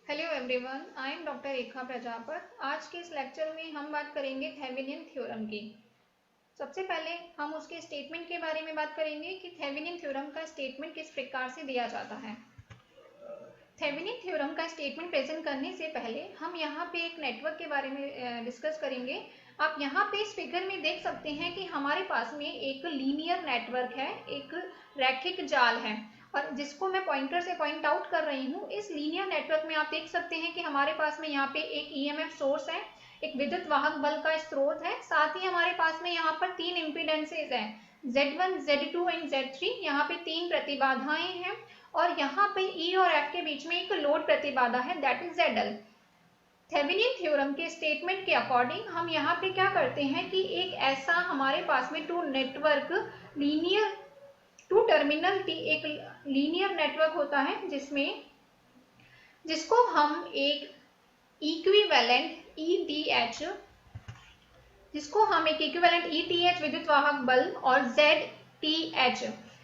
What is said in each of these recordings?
Hello everyone, I am doctor Rekha Prajapat. आज के इस लेक्चर में हम बात करेंगे थेवेनिन थ्योरम की। सबसे पहले हम उसके स्टेटमेंट के बारे में बात करेंगे कि थेवेनिन थ्योरम का स्टेटमेंट किस प्रकार से दिया जाता है। थेवेनिन थ्योरम का स्टेटमेंट प्रेजेंट करने से पहले हम यहाँ पे एक नेटवर्क के बारे में डिस्कस करेंगे। आप यहाँ पे इस फिगर में देख सकते हैं कि हमारे पास में एक लीनियर नेटवर्क है, एक रैखिक जाल है, और जिसको मैं पॉइंटर से पॉइंट आउट कर रही हूँ। इस लीनियर नेटवर्क में आप देख सकते हैं कि हमारे पास में यहाँ पे एक ईएमएफ सोर्स है, एक विद्युत वाहक बल का स्रोत है, साथ ही हमारे पास में यहाँ पर तीन इम्पीडेंसेज हैं, Z1, Z2 एंड Z3। यहाँ पे तीन प्रतिबाधाएं हैं और यहाँ पे E और F के बीच में एक लोड प्रतिबाधा है, that is ZL। Thevenin theorem के स्टेटमेंट के अकॉर्डिंग हम यहाँ पे क्या करते हैं कि एक ऐसा हमारे पास में टू टर्मिनल एक लीनियर नेटवर्क होता है जिसको हम एक इक्विवेलेंट ETH विद्युत वाहक बल और ZTH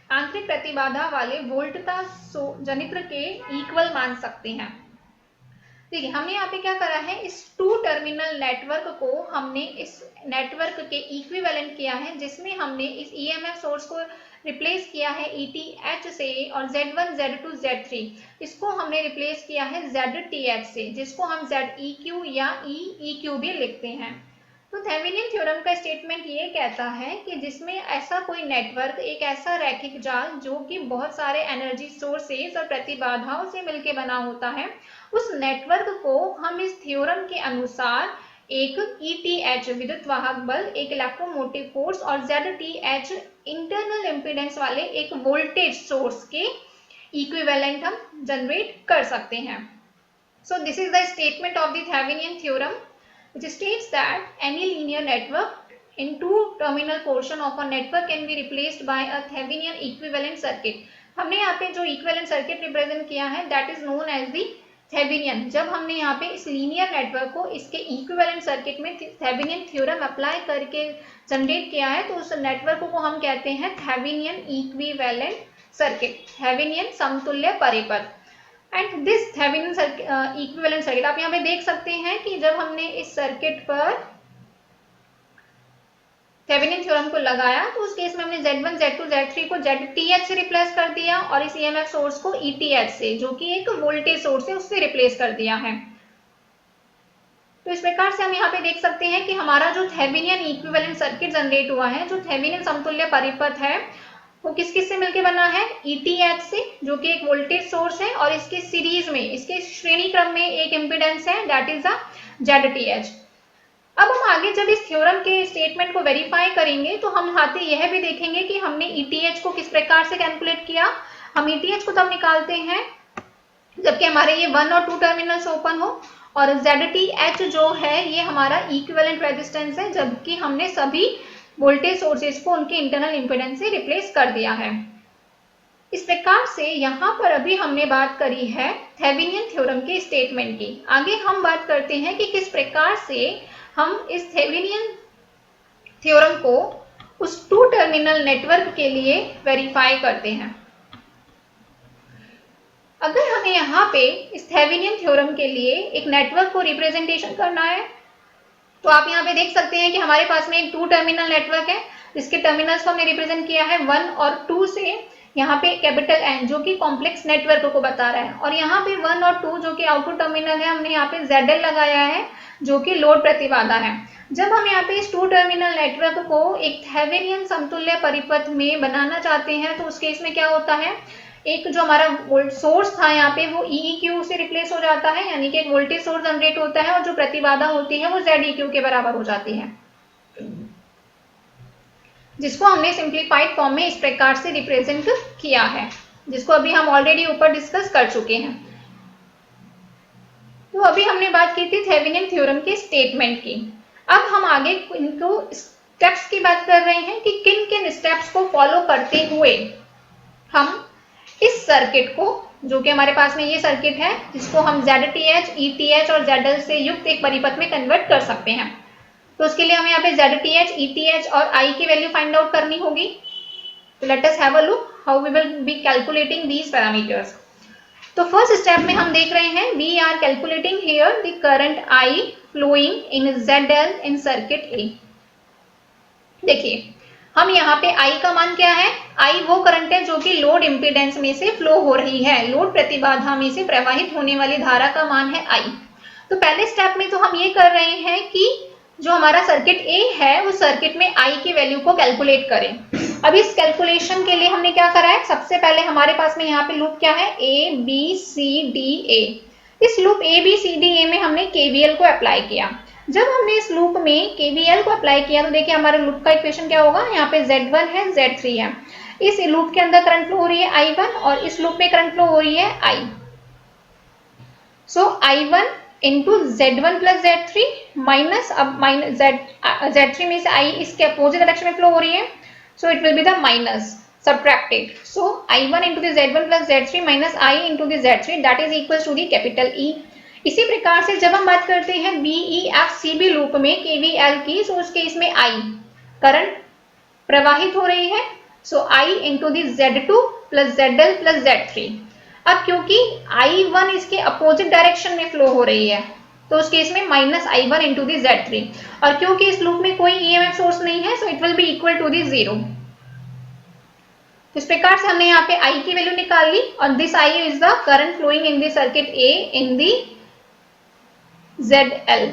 आंतरिक प्रतिबाधा वाले वोल्टता जनित्र के इक्वल मान सकते हैं। देखिए, हमने यहाँ पे क्या करा है, इस टू टर्मिनल नेटवर्क को हमने इस नेटवर्क के इक्विवेलेंट किया है, जिसमें हमने इस ईएमएफ सोर्स को रिप्लेस किया है ETH से, और Z1, Z2, Z3 इसको हमने रिप्लेस किया है ZTH से, जिसको हम ZEQ या EEQ भी लिखते हैं। तो थेवेनिन थ्योरम का स्टेटमेंट ये कहता है कि जिसमें ऐसा कोई नेटवर्क, एक ऐसा रैखिक जाल जो कि बहुत सारे एनर्जी सोर्सेज और प्रतिबाधाओं से मिलकर बना होता है, उस नेटवर्क को हम इस थ्योरम के अनुसार एक ETH विद्युत वाहक बल, एक इलेक्ट्रोमोटिव फोर्स और ZTH इंटरनल इम्पीडेंस वाले एक वोल्टेज सोर्स के इक्विवेलेंट हम जनरेट कर सकते हैं। So this is the statement of the Thevenin theorem, which states that any linear network in two terminal portion of a network can be replaced by a Thevenin equivalent circuit। हमने यहाँ पे जो equivalent circuit represent किया है, that is known as the Thevenin। जब हमने यहाँ पे इस linear network को इसके equivalent circuit में Thevenin theorem apply करके जनरेट किया है, तो उस नेटवर्क को हम कहते हैं Thevenin equivalent circuit, Thevenin समतुल्य परिपथ। And this Thevenin equivalent circuit आप यहाँ पे देख सकते हैं कि जब हमने इस सर्किट पर थेवेनिन थ्योरम को लगाया, तो उस केस में हमने Z1, Z2, Z3 को ZTH से रिप्लेस कर दिया और इस EMF सोर्स को ETH से, जो कि एक वोल्टेज सोर्स है, उससे रिप्लेस कर दिया है। तो इस प्रकार से हम यहाँ पे देख सकते हैं कि हमारा जो थेवेनिन इक्विवेलेंट सर्किट जनरेट हुआ है, जो थेवेनिन समतुल्य परिपथ है, वो किस किस से मिलके बना है, ETH से, जो कि एक वोल्टेज सोर्स है, और इसके सीरीज में, इसके श्रेणी क्रम में एक इम्पीडेंस है, दैट इज द ZTH। अब हम आगे जब इस थ्योरम के स्टेटमेंट को वेरीफाई करेंगे, तो हम साथ ही यह भी देखेंगे कि हमने ETH को किस प्रकार से कैलकुलेट किया। हम ETH को तब निकालते हैं जबकि हमारे ये 1 और 2 टर्मिनल्स ओपन हो, और ZTH जो है ये हमारा इक्विवेलेंट रेजिस्टेंस है, जबकि हमने सभी वोल्टेज सोर्सेज को उनके इंटरनल इम्पीडेंस से रिप्लेस कर दिया है। इस प्रकार से यहाँ पर अभी हमने बात करी है थेवेनिन थ्योरम के स्टेटमेंट की। आगे हम बात करते हैं कि किस प्रकार से हम इस थेवेनिन थ्योरम को उस टू टर्मिनल नेटवर्क के लिए वेरीफाई करते हैं। अगर हमें यहाँ पे इस थेवेनिन थ्योरम के लिए एक नेटवर्क को रिप्रेजेंटेशन करना है, तो आप यहाँ पे देख सकते हैं कि हमारे पास में एक टू टर्मिनल नेटवर्क है, जिसके टर्मिनल्स को हमने रिप्रेजेंट किया है 1 और 2 से। यहाँ पे कैपिटल N जो कि कॉम्प्लेक्स नेटवर्क को बता रहा है, और यहाँ पे 1 और 2 जो कि आउटपुट टर्मिनल है, हमने यहाँ पे ZL लगाया है, जो कि लोड प्रतिबाधा है। जब हम यहाँ पे इस टू टर्मिनल नेटवर्क को एक थेवेनिन समतुल्य परिपथ में बनाना चाहते हैं, तो उस केस में क्या होता है, एक जो हमारा सोर्स था यहाँ पे वो EEQ से रिप्लेस हो जाता है, यानी कि एक वोल्टेज सोर्स जनरेट होता है, और जो प्रतिबाधा होती है वो ZEQ के बराबर हो जाती है, जिसको हमने सिंप्लीफाइड फॉर्म में इस प्रकार से रिप्रेजेंट किया है, जिसको अभी हम ऑलरेडी ऊपर डिस्कस कर चुके हैं। तो अभी हमने बात की थी थेवेनिन थ्योरम के स्टेटमेंट की। अब हम आगे इनको स्टेप्स की बात कर रहे हैं कि किन किन स्टेप्स को फॉलो करते हुए हम इस सर्किट को, जो कि हमारे पास में ये सर्किट है, जिसको हम ZTH, ETH और ZL से युक्त एक परिपथ में कन्वर्ट कर सकते हैं। तो उसके लिए हमें यहाँ पे ZTH, ETH और I की वैल्यू फाइंड आउट करनी होगी। तो let us have a look how we will be calculating these parameters. तो फर्स्ट स्टेप में हम देख रहे हैं we are calculating here the current I flowing in ZL in circuit A। देखिए हम यहाँ पे I का मान क्या है, I वो करंट है जो कि लोड इम्पीडेंस में से फ्लो हो रही है, लोड प्रतिबाधा में से प्रवाहित होने वाली धारा का मान है I। तो पहले स्टेप में तो हम ये कर रहे हैं कि जो हमारा सर्किट A है उस सर्किट में I की वैल्यू को कैलकुलेट करें। अब इस कैलकुलेशन के लिए हमने क्या करा है, सबसे पहले हमारे पास में यहाँ पे लूप क्या है, A B C D A। इस loop A B C D A में हमने KVL को अप्लाई किया। जब हमने इस लूप में KVL को अप्लाई किया तो देखिए हमारे लूप का इक्वेशन क्या होगा, यहाँ पे Z1 है Z3 है। इस लूप के अंदर करंट फ्लो हो रही है I1 और इस लूप में करंट फ्लो हो रही है I। So I1 into Z1 plus Z3 minus, अब माइनस Z3 में से I इसके अपोजिट डायरेक्शन में फ्लो हो रही है, so it will be the minus subtracted. So I1 into the Z1 plus Z3 minus I into the Z3 that is equals to the capital E। इसी प्रकार से जब हम बात करते हैं BEFCB लूप में KVL की, सो उस केस में I करंट प्रवाहित हो रही है, सो I into the Z2 plus ZL plus Z3। अब क्योंकि I1 इसके अपोजिट डायरेक्शन में फ्लो हो रही है तो उस केस में minus I1 into the Z3, और क्योंकि इस लूप में कोई EMF सोर्स नहीं है, so it will be equal to the 0। इस प्रकार से हमने यहाँ पे I की वैल्यू निकाल ली और this I is the current flowing in the circuit A in the ZL।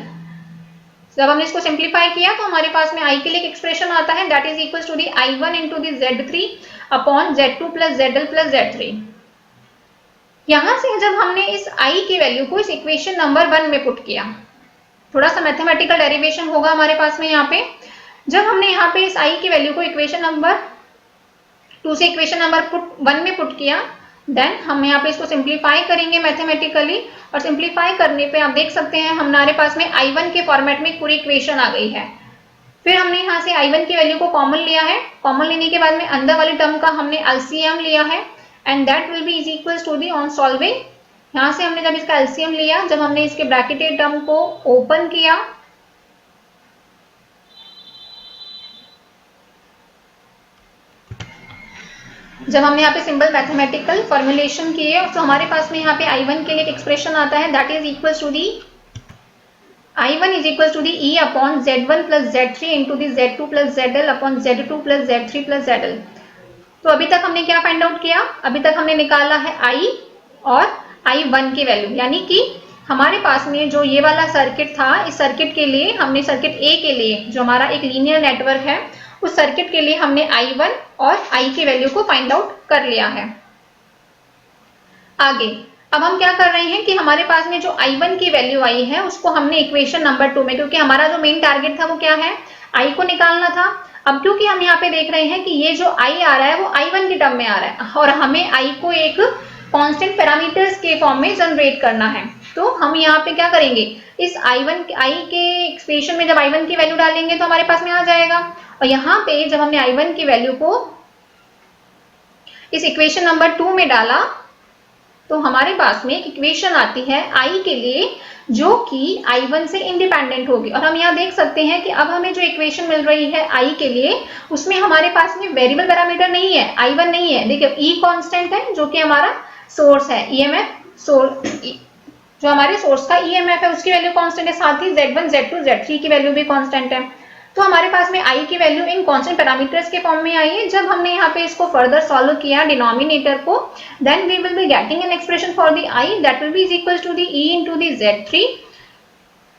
जब हमने इसको सिंप्लीफाई किया तो हमारे पास में I के लिए एक एक्सप्रेशन आता है that is equal to the I1 into the Z3 upon Z2 plus ZL plus Z3। यहां से जब हमने इस I की वैल्यू को इस इक्वेशन नंबर 1 में पुट किया, थोड़ा सा मैथमेटिकल डेरिवेशन होगा हमारे पास में यहाँ पे। जब हमने यहाँ पे इस I की वैल्यू को इक्वेशन नंबर 2 से इक्वेशन नंबर 1 में पुट किया, देन हम यहाँ पे इसको सिंप्लीफाई करेंगे मैथमेटिकली, और सिंप्लीफाई करने पे आप देख सकते हैं हमारे पास में I1 के फॉर्मेट में पूरी इक्वेशन आ गई है। फिर हमने यहाँ से I1 की वैल्यू को कॉमन लिया है, कॉमन लेने के बाद में अंदर वाली टर्म का हमने LCM लिया है and that will be is equals to the on solving. यहाँ से हमने जब इसका LCM लिया, जब हमने इसके ब्रैकेटेड टर्म को ओपन किया, जब हमने यहाँ पे सिंबल मैथमेटिकल फॉर्मुलेशन किए तो हमारे पास में यहाँ पे I1 के लिए एक एक्सप्रेशन आता है that is equals to the I1 is equals to the E upon Z1 plus Z3 into the Z2 plus ZL upon Z2 plus Z3 plus ZL। तो अभी तक हमने क्या फाइंड आउट किया, अभी तक हमने निकाला है I और I1 की वैल्यू, यानी कि हमारे पास में जो ये वाला सर्किट था, इस सर्किट के लिए हमने सर्किट A के लिए जो हमारा एक लीनियर नेटवर्क है उस सर्किट के लिए हमने I1 और I की वैल्यू को फाइंड आउट कर लिया है। आगे अब हम क्या कर रहे हैं कि हमारे पास में जो I1 की वैल्यू आई है उसको हमने इक्वेशन नंबर 2 में, क्योंकि हमारा जो मेन टारगेट था वो क्या है, I को निकालना था। अब क्योंकि हम यहाँ पे देख रहे हैं कि ये जो I आ रहा है वो I1 की टर्म में आ रहा है और हमें I को एक कांस्टेंट पैरामीटर्स के फॉर्म में जनरेट करना है, तो हम यहाँ पे क्या करेंगे, इस I के एक्सप्रेशन में जब I1 की वैल्यू डालेंगे तो हमारे पास में आ जाएगा, और यहाँ पे जब हमने I1 की वैल्यू को इस इक्वेशन नंबर 2 में डाला तो हमारे पास में एक इक्वेशन आती है I के लिए जो कि I1 से इंडिपेंडेंट होगी। और हम यहाँ देख सकते हैं कि अब हमें जो इक्वेशन मिल रही है I के लिए उसमें हमारे पास में वेरिएबल पैरामीटर नहीं है, I1 नहीं है। देखिए E कांस्टेंट है जो कि हमारा सोर्स है, EMF सोर्स जो हमारे सोर्स का EMF है उसकी वैल्यू कांस्टेंट है, साथ ही Z1 Z2 Z3 की वैल्यू भी कांस्टेंट है। तो हमारे पास में I की वैल्यू इन कांस्टेंट पैरामीटर्स के फॉर्म में आई है। जब हमने यहाँ पे इसको फर्दर सॉल्व किया डिनोमिनेटर को, then we will be getting an expression for the I that will be is equal to the E into the Z3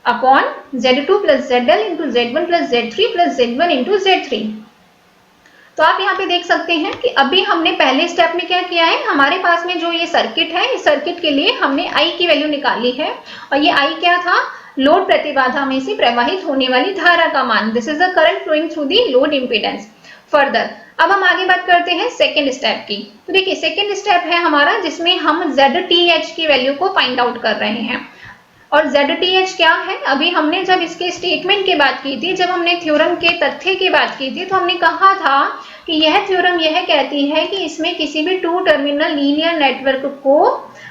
upon Z2 plus ZL into Z1 plus Z3 plus Z1 into Z3। तो आप यहाँ पे देख सकते हैं कि अभी हमने पहले स्टेप में क्या किया है, हमारे पास में जो ये सर्किट है इस सर्किट के लिए हमने I की वैल्यू निकाली है, और ये I क्या था, लोड प्रतिबाधा में से प्रवाहित होने वाली धारा का मान। This is the current flowing through the load impedance. Further अब हम आगे बात करते हैं सेकेंड स्टेप की। तो देखिए सेकेंड स्टेप है हमारा जिसमें हम ZTH की वैल्यू को फाइंड आउट कर रहे हैं। और ZTH क्या है, अभी हमने जब इसके स्टेटमेंट की बात की थी, जब हमने थ्योरम के तथ्य की बात की थी, तो हमने कहा था कि यह थ्योरम यह कहती है कि इसमें किसी भी टू टर्मिनल लीनियर नेटवर्क को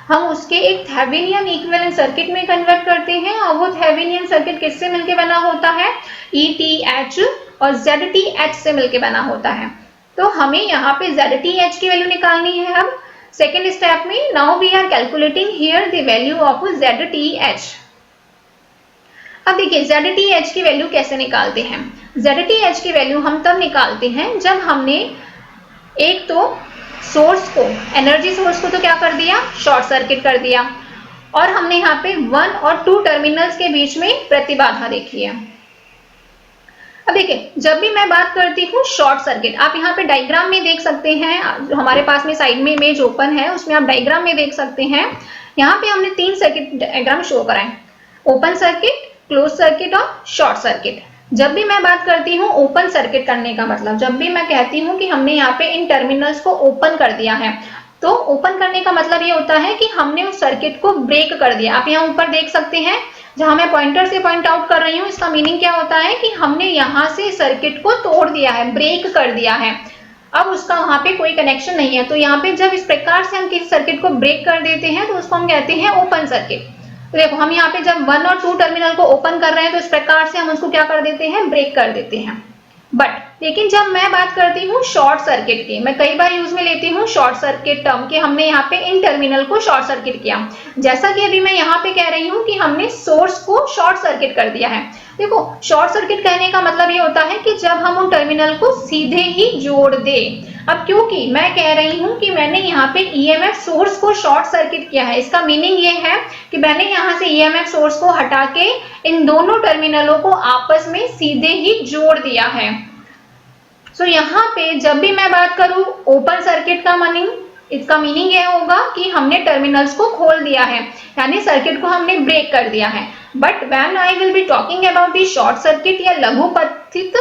हम उसके एक थेवेनियन इक्विवेलेंट सर्किट में कन्वर्ट करते हैं, और वो थेवेनियन सर्किट किससे मिलके बना होता है, ETH और ZTH से मिलके बना होता है। तो हमें यहाँ पे ZTH की वैल्यू निकालनी है। अब सेकेंड स्टेप में now we are calculating here the value of ZTH। अब देखिए ZTH की वैल्यू कैसे निकालते हैं। ZTH की वैल्यू हम तब निकालते हैं जब हमने एक तो सोर्स को, एनर्जी सोर्स को तो क्या कर दिया, शॉर्ट सर्किट कर दिया, और हमने यहाँ पे 1 और 2 टर्मिनल्स के बीच में प्रतिबाधा देखी है। अब देखिए जब भी मैं बात करती हूँ शॉर्ट सर्किट, आप यहाँ पे डायग्राम में देख सकते हैं, जो हमारे पास में साइड में इमेज ओपन है उसमें आप डायग्राम में देख सकते हैं। यहाँ पे हमने 3 सर्किट डायग्राम शो कराए, ओपन सर्किट, क्लोज सर्किट और शॉर्ट सर्किट। जब भी मैं बात करती हूँ ओपन सर्किट करने का मतलब, जब भी मैं कहती हूँ कि हमने यहाँ पे इन टर्मिनल्स को ओपन कर दिया है, तो ओपन करने का मतलब ये होता है कि हमने उस सर्किट को ब्रेक कर दिया। आप यहाँ ऊपर देख सकते हैं जहां मैं पॉइंटर से पॉइंट आउट कर रही हूँ, इसका मीनिंग क्या होता है कि हमने यहाँ से सर्किट को तोड़ दिया है, ब्रेक कर दिया है। अब उसका वहां पे कोई कनेक्शन नहीं है। तो यहाँ पे जब इस प्रकार से हम किसी सर्किट को ब्रेक कर देते हैं तो उसको हम कहते हैं ओपन सर्किट। तो देखो हम यहाँ पे जब 1 और 2 टर्मिनल को ओपन कर रहे हैं तो इस प्रकार से हम उसको क्या कर देते हैं, ब्रेक कर देते हैं। बट लेकिन जब मैं बात करती हूँ शॉर्ट सर्किट की, मैं कई बार यूज में लेती हूँ शॉर्ट सर्किट टर्म कि हमने यहाँ पे इन टर्मिनल को शॉर्ट सर्किट किया, जैसा कि अभी मैं यहाँ पे कह रही हूँ कि हमने सोर्स को शॉर्ट सर्किट कर दिया है। देखो शॉर्ट सर्किट कहने का मतलब ये होता है कि जब हम उन टर्मिनल को सीधे ही जोड़ दे। अब क्योंकि मैं कह रही हूँ कि मैंने यहाँ पे EMF सोर्स को शॉर्ट सर्किट किया है, इसका मीनिंग ये है कि मैंने यहाँ से EMF सोर्स को हटा के इन दोनों टर्मिनलों को आपस में सीधे ही जोड़ दिया है। सो यहाँ पे जब भी मैं बात करूँ ओपन सर्किट का मीनिंग, इसका मीनिंग यह होगा कि हमने टर्मिनल्स को खोल दिया है, यानी सर्किट को हमने ब्रेक कर दिया है। But when I will be talking about the short circuit या लघुपथित,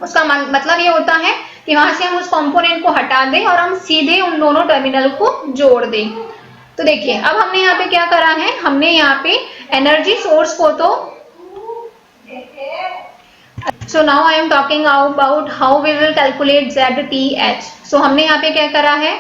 उसका मतलब ये होता है कि वहां से हम उस कंपोनेंट को हटा दें और हम सीधे उन दोनों टर्मिनल को जोड़ दें। तो देखिए अब हमने यहाँ पे क्या करा है, हमने यहाँ पे एनर्जी सोर्स को तो So now I am talking about how we will calculate ZTH. So हमने यहाँ पे क्या करा है,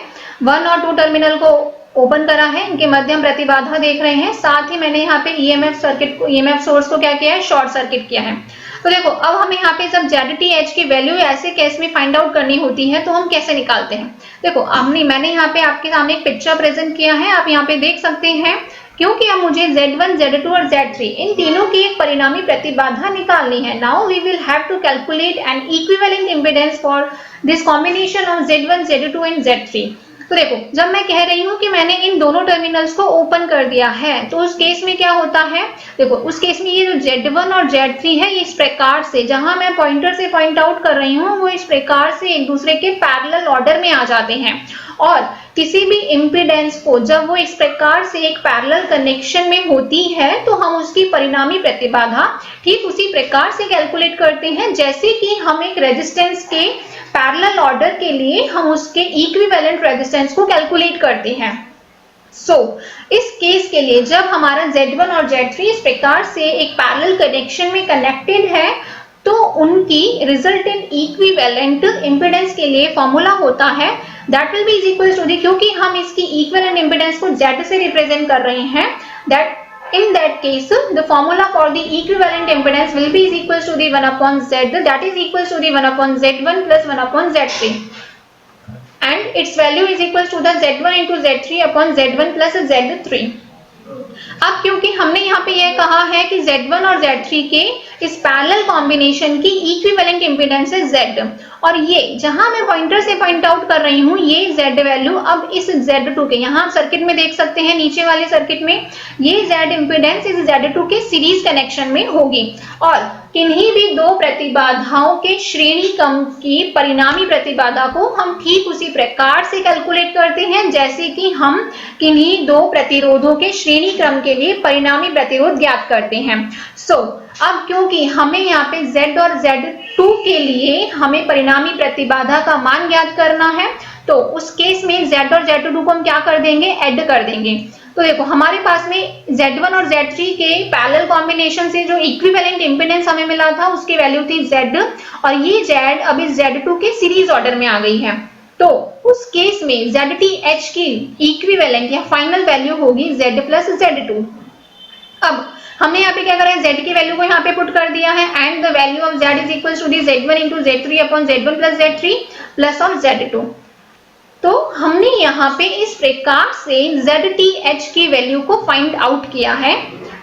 1 और 2 टर्मिनल को ओपन करा है, इनके मध्य हम प्रतिबाधा देख रहे हैं, साथ ही मैंने यहाँ पे EMF सर्किट को, EMF सोर्स को क्या किया है, शॉर्ट सर्किट किया है। तो देखो अब हमें यहाँ पे जब ZTH की वैल्यू ऐसे केस में फाइंड आउट करनी होती है तो हम कैसे निकालते हैं। देखो मैंने यहाँ पे आपके सामने एक पिक्चर प्रेजेंट किया है, आप यहाँ पे देख सकते हैं। क्योंकि अब मुझे Z1, Z2 और Z3 इन तीनों की एक परिणामी प्रतिबाधा निकालनी है। Now we will have to calculate an equivalent impedance for this combination of Z1, Z2 and Z3। तो देखो जब मैं कह रही हूँ कि मैंने इन दोनों टर्मिनल्स को ओपन कर दिया है तो उस केस में क्या होता है, देखो उस केस में ये जो Z1 और Z3 है ये इस प्रकार से, जहां मैं पॉइंटर से पॉइंट आउट कर रही हूँ वो इस प्रकार से एक दूसरे के पैरेलल ऑर्डर में आ जाते हैं। और किसी भी इम्पीडेंस को जब वो इस प्रकार से एक पैरेलल कनेक्शन में होती है तो हम उसकी परिणामी प्रतिबाधा ठीक उसी प्रकार से कैलकुलेट करते हैं जैसे कि हम एक रेजिस्टेंस के पैरेलल ऑर्डर के लिए हम उसके इक्विवेलेंट रेजिस्टेंस को कैलकुलेट करते हैं। इस केस के लिए जब हमारा Z1 और Z3 इस प्रकार से एक पैरेलल कनेक्शन में कनेक्टेड है तो उनकी रिजल्टेंट इक्विवेलेंट इम्पीडेंस के लिए फॉर्मूला होता है that will be is equal to the, क्योंकि हम इसकी इक्विवेलेंट इम्पीडेंस को Z से रिप्रेजेंट कर रहे हैं, that in that case the formula for the equivalent impedance will be is equals to the 1 upon Z, that is equals to the 1 upon Z1 plus 1 upon Z3, and its value is equals to the Z1 into Z3 upon Z1 plus Z3। अब क्योंकि हमने यहाँ पे यह कहा है कि Z1 और Z3 के इस पैरेलल कॉम्बिनेशन की इक्विवेलेंट इम्पीडेंस है Z, और ये जहां मैं पॉइंटर से पॉइंट आउट कर रही हूँ ये Z वैल्यू अब इस Z2 के, यहाँ आप सर्किट में देख सकते हैं नीचे वाले सर्किट में ये Z इम्पीडेंस इस Z2 के सीरीज कनेक्शन में होगी, और किन्हीं भी दो प्रतिबाधाओं के श्रेणी क्रम की परिणामी प्रतिबाधा को हम ठीक उसी प्रकार से कैलकुलेट करते हैं जैसे कि हम किन्हीं दो प्रतिरोधों के श्रेणी क्रम के लिए परिणामी प्रतिरोध ज्ञात करते हैं। अब क्योंकि हमें यहाँ पे Z और Z2 के लिए हमें परिणामी प्रतिबाधा का मान ज्ञात करना है तो उस केस में Z और Z2 को हम क्या कर देंगे, ऐड कर देंगे। तो देखो हमारे पास में Z1 और Z3 के पैरेलल कॉम्बिनेशन से जो इक्विवेलेंट इम्पीडेंस हमें मिला था उसकी वैल्यू थी Z, और ये Z अब इस Z2 के सीरीज ऑर्डर में आ गई है। तो उस केस में ZTH की इक्विवेलेंट या फाइनल वैल्यू होगी Z प्लस Z2। अब हमने यहाँ पे क्या करा है, Z की वैल्यू को यहाँ पे पुट कर दिया है and the value of Z is equal to the Z1 into Z3 upon Z1 plus Z3 plus of Z2। तो हमने यहाँ पे इस प्रकार से ZTH की वैल्यू को फाइंड आउट किया है,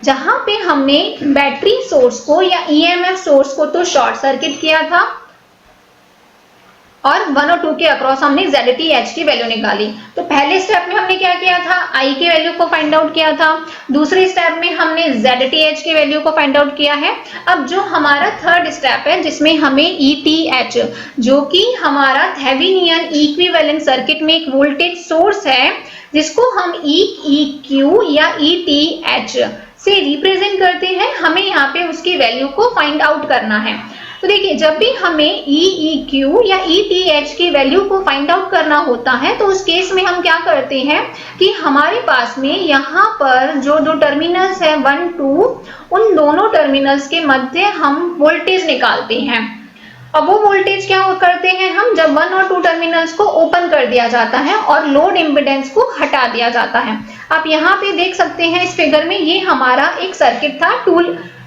जहां पे हमने बैटरी सोर्स को या EMF सोर्स को तो शॉर्ट सर्किट किया था और 1 और 2 के अक्रॉस हमने ZTH की वैल्यू निकाली। तो पहले स्टेप में हमने क्या किया था, I की वैल्यू को फाइंड आउट किया था। दूसरे स्टेप में हमने ZTH की वैल्यू को फाइंड आउट किया है। अब जो हमारा थर्ड स्टेप है जिसमें हमें ETH, जो कि हमारा थेवेनिन इक्विवेलेंट सर्किट में एक वोल्टेज सोर्स है जिसको हम EEQ या ETH से रिप्रेजेंट करते हैं, हमें यहाँ पे उसकी वैल्यू को फाइंड आउट करना है। तो देखिए, जब भी हमें EEQ या ETH की वैल्यू को फाइंड आउट करना होता है तो उस केस में हम क्या करते हैं कि हमारे पास में यहाँ पर जो दो टर्मिनल्स है 1, 2, उन दोनों टर्मिनल्स के मध्य हम वोल्टेज निकालते हैं। अब वो वोल्टेज क्या करते हैं हम, जब 1 और 2 टर्मिनल्स को ओपन कर दिया जाता है और लोड इम्पीडेंस को हटा दिया जाता है। आप यहाँ पे देख सकते हैं इस फिगर में, ये हमारा एक सर्किट था, 2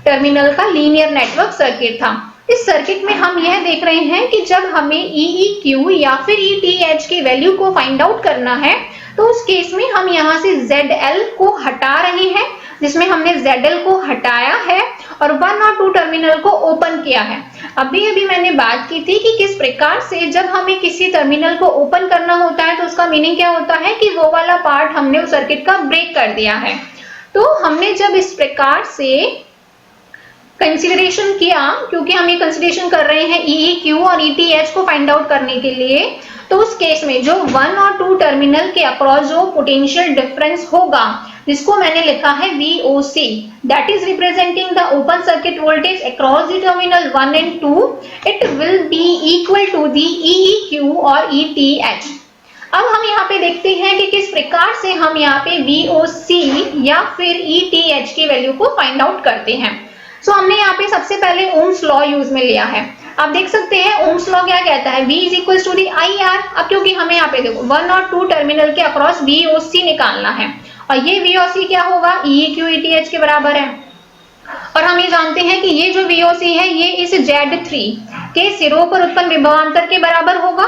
टर्मिनल का लीनियर नेटवर्क सर्किट था। इस सर्किट में हम यह देख रहे हैं कि जब हमें EEQ या फिर ETH की वैल्यू को फाइंड आउट करना है तो उस केस में हम यहाँ से ZL को हटा रहे हैं, जिसमें हमने ZL को हटाया है और 1 और 2 टर्मिनल को ओपन किया है। अभी मैंने बात की थी कि किस प्रकार से जब हमें किसी टर्मिनल को ओपन करना होता है तो उसका मीनिंग क्या होता है कि वो वाला पार्ट हमने उस सर्किट का ब्रेक कर दिया है। तो हमने जब इस प्रकार से कंसीडरेशन किया, क्योंकि हम ये कंसीडरेशन कर रहे हैं EEQ और ETH को फाइंड आउट करने के लिए, तो उस केस में जो 1 और 2 टर्मिनल के अक्रॉस जो पोटेंशियल डिफरेंस होगा, जिसको मैंने लिखा है VOC, that is representing the open circuit voltage across the terminal 1 and 2, it will be equal to the EEQ और ETH। अब हम यहाँ पे देखते हैं कि किस प्रकार से हम यहाँ पे VOC या फिर ETH की वैल्यू को फाइंड आउट करते हैं। सो हमने यहाँ पे सबसे पहले ओम्स लॉ यूज में लिया है। आप देख सकते हैं ओम्स लॉ क्या कहता है, V is equal to the IR। अब क्योंकि हमें यहाँ पे देखो 1 और 2 टर्मिनल के अक्रॉस VOC निकालना है और ये VOC क्या होगा, EEQ ETH के बराबर है। और हम ये जानते हैं कि ये जो VOC है ये इस Z3 के सिरों पर उत्पन्न विभवांतर के बराबर होगा।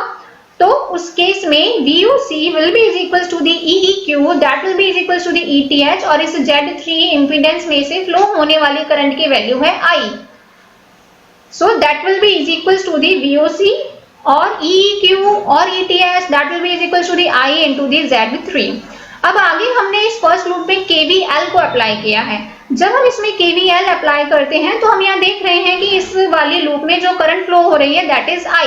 तो उस केस में VOC will be is equals to the EEQ, that will be is equals to the ETH, और इस Z3 इम्पीडेंस में से फ्लो होने वाली करंट की वैल्यू है I. So that will be is equals to the VOC और EEQ और ETH, that will be is equals to the I into the Z3. अब आगे हमने इस फर्स्ट लूप में KVL को अप्लाई किया है। जब हम इसमें KVL अप्लाई करते हैं तो हम यहाँ देख रहे हैं कि इस वाली लूप में जो करंट फ्लो हो रही है दैट इज I।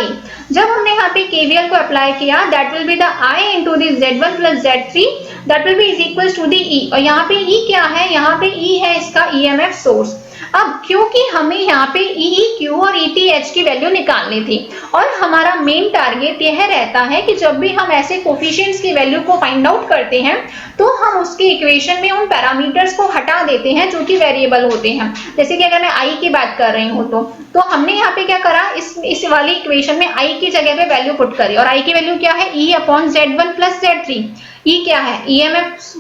जब हमने यहाँ पे KVL को अप्लाई किया, that will be the I into the Z1 plus Z3, that will be is equal to the E। और यहाँ पे E क्या है, यहाँ पे E है इसका EMF सोर्स। अब क्योंकि हमें यहाँ पे EEQ और ETH की वैल्यू निकालनी थी और हमारा मेन टारगेट यह रहता है कि जब भी हम ऐसे कोफिशिएंट्स की वैल्यू को फाइंड आउट करते हैं तो हम उसके इक्वेशन में उन पैरामीटर्स को हटा देते हैं जो कि वेरिएबल होते हैं। जैसे कि अगर मैं I की बात कर रही हूँ तो हमने यहाँ पे क्या करा, इस वाली इक्वेशन में I की जगह पे वैल्यू पुट करी और I की वैल्यू क्या है, E upon Z1 plus Z3। E क्या है, EMF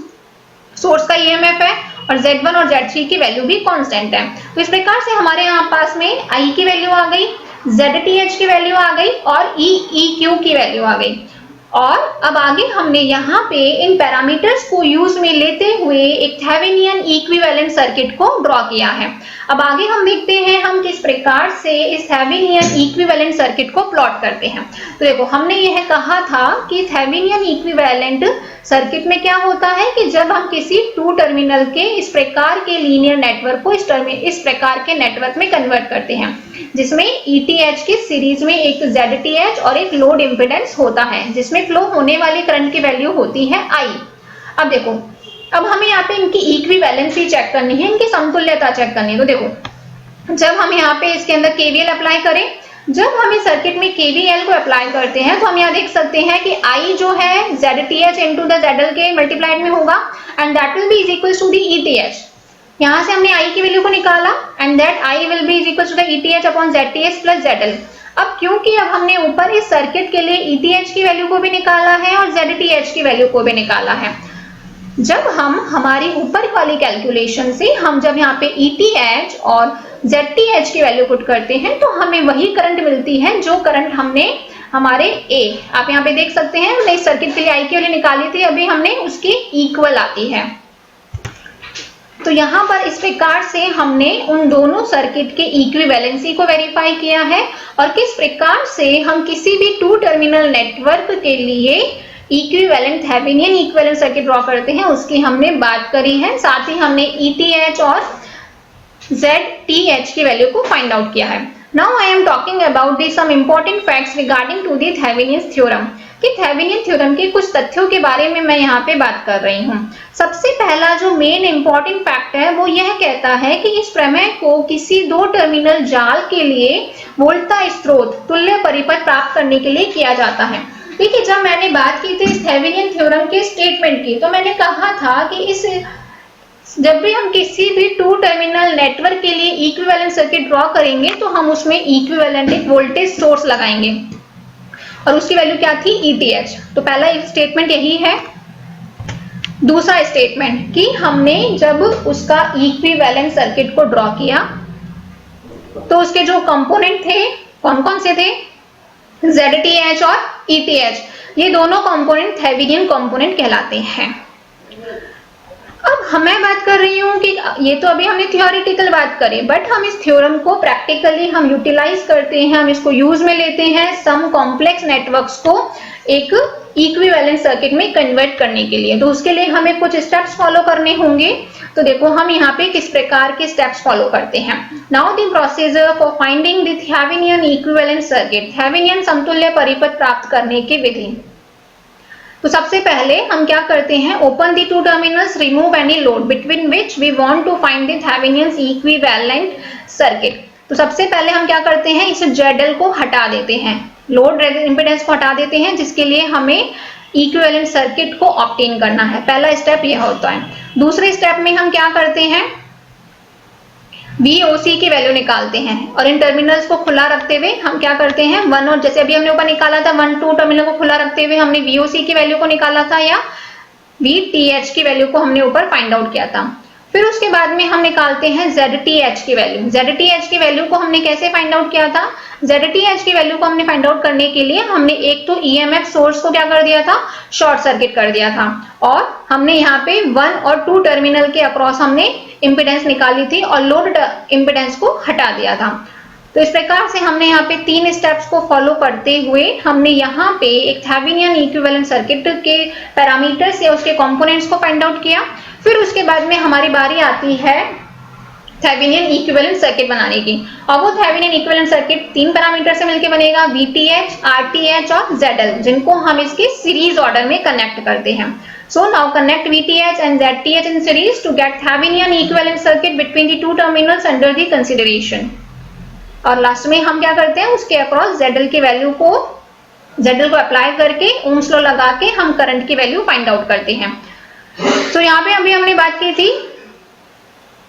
सोर्स का EMF है और Z1 और Z3 की वैल्यू भी कांस्टेंट है। तो इस प्रकार से हमारे यहाँ पास में I की वैल्यू आ गई, ZTH की वैल्यू आ गई और EEQ की वैल्यू आ गई। और अब आगे हमने यहाँ पे इन पैरामीटर्स को यूज में लेते हुए एक थेवेनिन इक्विवेलेंट सर्किट को ड्रॉ किया है। अब आगे हम देखते हैं हम किस प्रकार से इस थेवेनिन इक्विवेलेंट सर्किट को प्लॉट करते हैं। तो देखो, हमने यह कहा था कि थेवेनिन इक्विवेलेंट सर्किट में क्या होता है कि जब हम किसी 2 टर्मिनल के इस प्रकार के लीनियर नेटवर्क को इस प्रकार के नेटवर्क में कन्वर्ट करते हैं, जिसमें ETH के सीरीज में एक ZTH और एक लोड इम्पीडेंस होता है, जिसमें फ्लो होने वाली करंट की वैल्यू होती है I। अब देखो, अब हमें यहाँ पे इनकी इक्विवेलेंसी चेक करनी है, इनकी समतुल्यता चेक करनी है। तो देखो, जब हम यहाँ पे इसके अंदर KVL अप्लाई करें, जब हम इस सर्किट में KVL को अप्लाई करते हैं तो हम यहाँ देख सकते हैं कि I जो है ZTH इंटू द ZL के मल्टीप्लाइड में होगा and that will be is equal to the ETH। यहाँ से हमने I की वैल्यू को निकाला and that I will be is equal to the ETH upon ZTH plus ZL। अब क्योंकि अब हमने ऊपर इस सर्किट के लिए ETH की वैल्यू को भी निकाला है और ZTH की वैल्यू को भी निकाला है, जब हम हमारी ऊपर वाली कैलकुलेशन से हम जब यहाँ पे ETH और ZTH की वैल्यू पुट करते हैं तो हमें वही करंट मिलती है जो करंट हमने हमारे ए। आप यहाँ पे देख सकते हैं हमने इस सर्किट के लिए आई की वैल्यू निकाली थी, अभी हमने उसकी इक्वल आती है। तो यहाँ पर इस प्रकार से हमने उन दोनों सर्किट के इक्विवेलेंसी को वेरीफाई किया है और किस प्रकार से हम किसी भी टू टर्मिनल नेटवर्क के लिए equivalent Thevenin equivalent circuit draw करते हैं उसकी हमने बात करी है। साथ ही हमने ETH और ZTH की वैल्यू को फाइंड आउट किया है। Now I am talking about some important facts regarding to the Thevenin's theorem कि थेवेनिन थ्योरम के कुछ तथ्यों के बारे में मैं यहाँ पे बात कर रही हूँ। सबसे पहला जो मेन इंपॉर्टेंट फैक्ट है वो यह कहता है कि इस प्रमेय को किसी दो टर्मिनल जाल के लिए वोल्टता स्रोत तुल्य परिपथ प्राप्त करने के लिए किया जाता है। देखिए, जब मैंने बात की थी इस थेवेनिन थ्योरम के स्टेटमेंट की, तो मैंने कहा था कि जब भी हम किसी भी टू टर्मिनल नेटवर्क के लिए इक्विवेलेंट सर्किट ड्रॉ करेंगे तो हम उसमें इक्विवेलेंट एक वोल्टेज सोर्स लगाएंगे और उसकी वैल्यू क्या थी, ETH। तो पहला स्टेटमेंट यही है। दूसरा स्टेटमेंट कि हमने जब उसका इक्विवेलेंट सर्किट को ड्रॉ किया तो उसके जो कंपोनेंट थे कौन कौन से थे, ZTH और ETH, ये दोनों कंपोनेंट थेवेनिन कंपोनेंट कहलाते हैं। अब मैं बात कर रही हूँ कि ये तो अभी हमने थियोरेटिकल बात करी, बट हम इस थ्योरम को प्रैक्टिकली हम यूटिलाइज करते हैं, हम इसको यूज में लेते हैं सम कॉम्प्लेक्स नेटवर्क्स को एक इक्विवेलेंट सर्किट में कन्वर्ट करने के लिए। तो उसके लिए हमें कुछ स्टेप्स फॉलो करने होंगे। तो देखो हम यहाँ पे किस प्रकार के स्टेप्स फॉलो करते हैं। Now the procedure for finding the Thevenin equivalent circuit, Thevenin समतुल्य परिपथ प्राप्त करने की विधि। तो सबसे पहले हम क्या करते हैं, open the two terminals, remove any load between which we want to find the Thevenin equivalent circuit. तो सबसे पहले हम क्या करते हैं, इस ZL को हटा देते हैं, लोड इंपेडेंस को हटा देते हैं, जिसके लिए हमें इक्विवेलेंट सर्किट को ऑब्टेन करना है। पहला स्टेप यह होता है। दूसरे स्टेप में हम क्या करते हैं, VOC की वैल्यू निकालते हैं और इन टर्मिनल्स को खुला रखते हुए हम क्या करते हैं, 1 और जैसे अभी हमने ऊपर निकाला था 1, 2 टर्मिनल को खुला रखते हुए हमने VOC की वैल्यू को निकाला था या VTH की वैल्यू को हमने ऊपर फाइंड आउट किया था। फिर उसके बाद में हम निकालते हैं ZTH की वैल्यू। ZTH की वैल्यू को हमने कैसे फाइंड आउट किया था, ZTH की वैल्यू को हमने फाइंड आउट करने के लिए हमने एक तो EMF सोर्स को क्या कर दिया था, शॉर्ट सर्किट कर दिया था और हमने यहाँ पे 1 और 2 टर्मिनल के अक्रॉस हमने इंपेडेंस निकाली थी और लोड इंपेडेंस को हटा दिया था। तो इस प्रकार से हमने यहाँ पे 3 स्टेप्स को फॉलो करते हुए हमने यहाँ पे एक थेवेनिन इक्विवेलेंट सर्किट के पैरामीटर्स या उसके कंपोनेंट्स को फाइंड आउट किया। फिर उसके बाद में हमारी बारी आती है थेवेनिन इक्विवेलेंट सर्किट बनाने की और वो थेवेनिन इक्विवेलेंट सर्किट 3 पैरामीटर से मिलकर बनेगा, VTH, RTH और ZL, जिनको हम इसके सीरीज ऑर्डर में कनेक्ट करते हैं। So now connect VTH and ZTH in series to get Thevenin equivalent circuit between the two terminals under the consideration। और लास्ट में हम क्या करते हैं, उसके अक्रॉस ZL की वैल्यू को अप्लाई करके ओम्स लॉ लगा के हम करंट की वैल्यू फाइंड आउट करते हैं। तो यहाँ पे अभी हमने बात की थी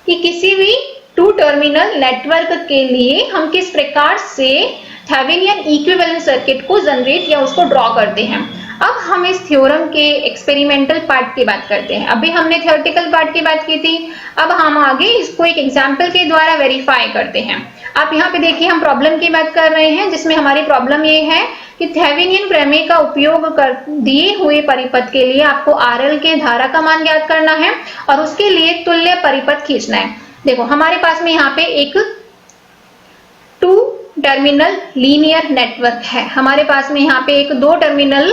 कि किसी भी टू टर्मिनल नेटवर्क के लिए हम किस प्रकार से थेवेनिन इक्विवेलेंट सर्किट को जनरेट या उसको ड्रॉ करते हैं। अब हम इस थ्योरम के एक्सपेरिमेंटल पार्ट की बात करते हैं। अभी हमने थ्योरेटिकल पार्ट की बात की थी, अब हम आगे इसको एक एग्जाम्पल के द्वारा वेरीफाई करते हैं। आप यहाँ पे देखिए हम प्रॉब्लम की बात कर रहे हैं, जिसमें हमारी प्रॉब्लम ये है कि थेवेनिन प्रमेय का उपयोग कर दिए हुए परिपथ के लिए आपको RL के धारा का मान ज्ञात करना है और उसके लिए तुल्य परिपथ खींचना है। देखो हमारे पास में यहाँ पे एक 2 टर्मिनल लीनियर नेटवर्क है, हमारे पास में यहाँ पे एक 2 टर्मिनल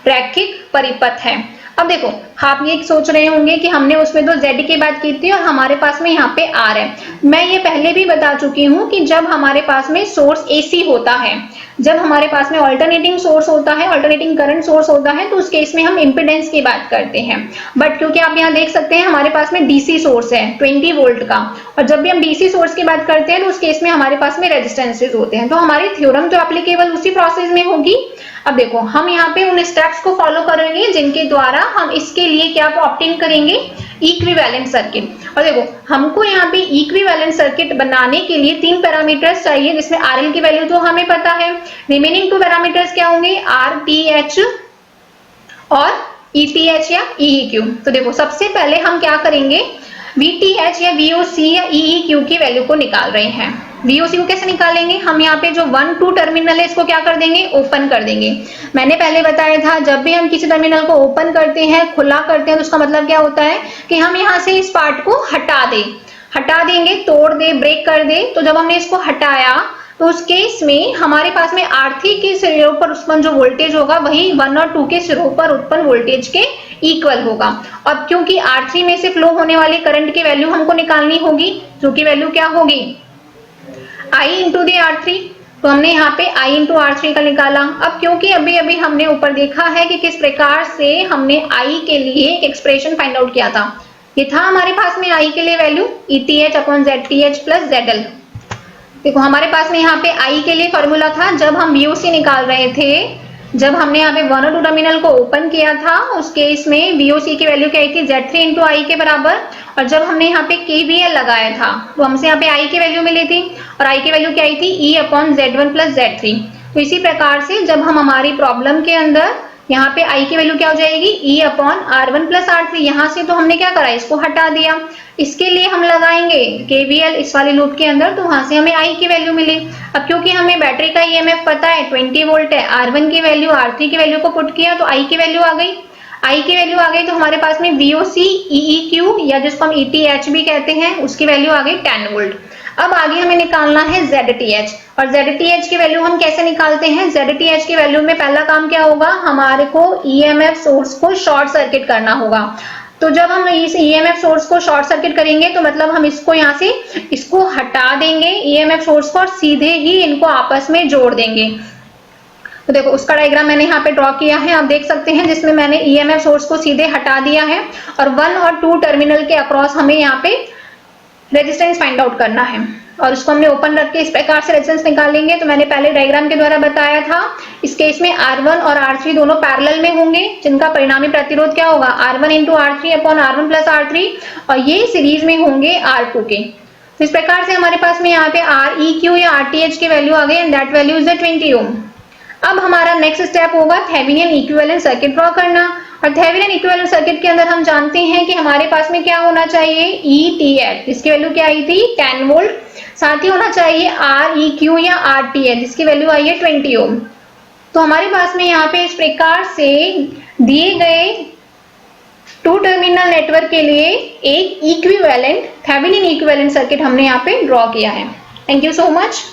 रैखिक परिपथ है। अब देखो आप ये सोच रहे होंगे कि हमने उसमें तो Z की बात की थी और हमारे पास में यहाँ पे R है। मैं ये पहले भी बता चुकी हूँ कि जब हमारे पास में सोर्स AC होता है, जब हमारे पास में ऑल्टरनेटिंग सोर्स होता है, ऑल्टरनेटिंग करंट सोर्स होता है, तो उस केस में हम इंपेडेंस की बात करते हैं। बट क्योंकि आप यहाँ देख सकते हैं हमारे पास में DC सोर्स है 20 वोल्ट का, और जब भी हम DC सोर्स की बात करते हैं तो उस केस में हमारे पास में रेजिस्टेंसेज होते हैं। तो हमारी थ्योरम तो एप्लीकेबल उसी प्रोसेस में होगी। अब देखो हम यहाँ पे उन स्टेप्स को फॉलो करेंगे जिनके द्वारा हम इसके लिए क्या ऑब्टेन करेंगे, इक्विवेलेंट सर्किट। और देखो हमको यहाँ पे इक्विवेलेंट सर्किट बनाने के लिए 3 पैरामीटर्स चाहिए, जिसमें RL की वैल्यू तो हमें पता है। रिमेनिंग 2 पैरामीटर्स क्या होंगे, RTH और ETH या EEQ। तो देखो सबसे पहले हम क्या करेंगे, VTH या VOC या EEQ की वैल्यू को निकाल रहे हैं। VOC को कैसे निकालेंगे, हम यहाँ पे जो 1 2 टर्मिनल है इसको क्या कर देंगे, ओपन कर देंगे। मैंने पहले बताया था जब भी हम किसी टर्मिनल को ओपन करते हैं, खुला करते हैं, तो उसका मतलब क्या होता है कि हम यहाँ से इस पार्ट को हटा देंगे, तोड़ दे, ब्रेक कर दे। तो जब हमने इसको हटाया तो उस केस में हमारे पास में R3 के सिरों पर उत्पन्न जो वोल्टेज होगा वही 1 और 2 के सिरों पर उत्पन्न वोल्टेज के इक्वल होगा। और क्योंकि R3 में से फ्लो होने वाले करंट की वैल्यू हमको निकालनी होगी, जो की वैल्यू क्या होगी, I इंटू दी R3। तो हमने यहाँ पे I इंटू R3 का निकाला। अब क्योंकि अभी हमने ऊपर देखा है कि किस प्रकार से हमने I के लिए एक एक्सप्रेशन फाइंड आउट किया था, ये था हमारे पास में I के लिए value ETH upon ZTH plus ZL। देखो हमारे पास में यहाँ पे I के लिए फॉर्मूला था, जब हम VOC निकाल रहे थे, जब हमने यहाँ पे 1 और 2 टर्मिनल को ओपन किया था, उस केस में VOC की वैल्यू क्या आई थी, Z3 इंटू I के बराबर। और जब हमने यहाँ पे KVL लगाया था तो हमसे यहाँ पे I की वैल्यू मिली थी, और I की वैल्यू क्या आई थी, E upon Z1 plus Z3। तो इसी प्रकार से जब हम हमारी प्रॉब्लम के अंदर यहाँ पे I की वैल्यू क्या हो जाएगी, E upon R1 plus R3। यहाँ से तो हमने क्या करा, इसको हटा दिया, इसके लिए हम लगाएंगे KVL इस वाले लूप के अंदर, तो वहां से हमें I की वैल्यू मिली। अब क्योंकि हमें बैटरी का EMF पता है 20 वोल्ट है, R1 की वैल्यू R3 की वैल्यू को पुट किया तो I की वैल्यू आ गई। I की वैल्यू आ गई तो हमारे पास में VOC EEQ या जिसको हम ETH भी कहते हैं उसकी वैल्यू आ गई 10 वोल्ट। अब आगे हमें निकालना है ZTH, और ZTH की वैल्यू हम कैसे निकालते हैं, ZTH की वैल्यू में पहला काम क्या होगा, हमारे को EMF सोर्स को शॉर्ट सर्किट करना होगा। तो जब हम इस EMF सोर्स को शॉर्ट सर्किट करेंगे तो मतलब हम इसको यहाँ से इसको हटा देंगे EMF सोर्स को, और सीधे ही इनको आपस में जोड़ देंगे। तो देखो उसका डायग्राम मैंने यहाँ पे ड्रॉ किया है, आप देख सकते हैं, जिसमें मैंने EMF सोर्स को सीधे हटा दिया है, और 1 और 2 टर्मिनल के अक्रॉस हमें यहाँ पे रेजिस्टेंस फाइंड आउट करना है, और उसको हमने ओपन रख के इस प्रकार से रेजिस्टेंस निकालेंगे। तो मैंने पहले डायग्राम के द्वारा बताया था, इस केस में R1 और R3 दोनों पैरेलल में होंगे, जिनका परिणामी प्रतिरोध क्या होगा, R1 into R3 upon R1 plus R3, और ये सीरीज में होंगे R2 के। तो इस प्रकार से हमारे पास में यहाँ पे REQ या RTH की वैल्यू आ गई, एंड दैट वैल्यू इज 20 ओम। अब हमारा नेक्स्ट स्टेप होगा थेवेनिन इक्विवेलेंट सर्किट ड्रॉ करना, और थेवेनिन इक्विवेलेंट सर्किट के अंदर हम जानते हैं कि हमारे पास में क्या होना चाहिए, ETH, इसकी वैल्यू क्या आई थी 10 वोल्ट, साथ ही होना चाहिए REQ या RTH, जिसकी वैल्यू आई है 20 ओम। तो हमारे पास में यहाँ पे इस प्रकार से दिए गए 2 टर्मिनल नेटवर्क के लिए एक इक्विवेलेंट थेवेनिन इक्विवेलेंट सर्किट हमने यहाँ पे ड्रॉ किया है। Thank you so much.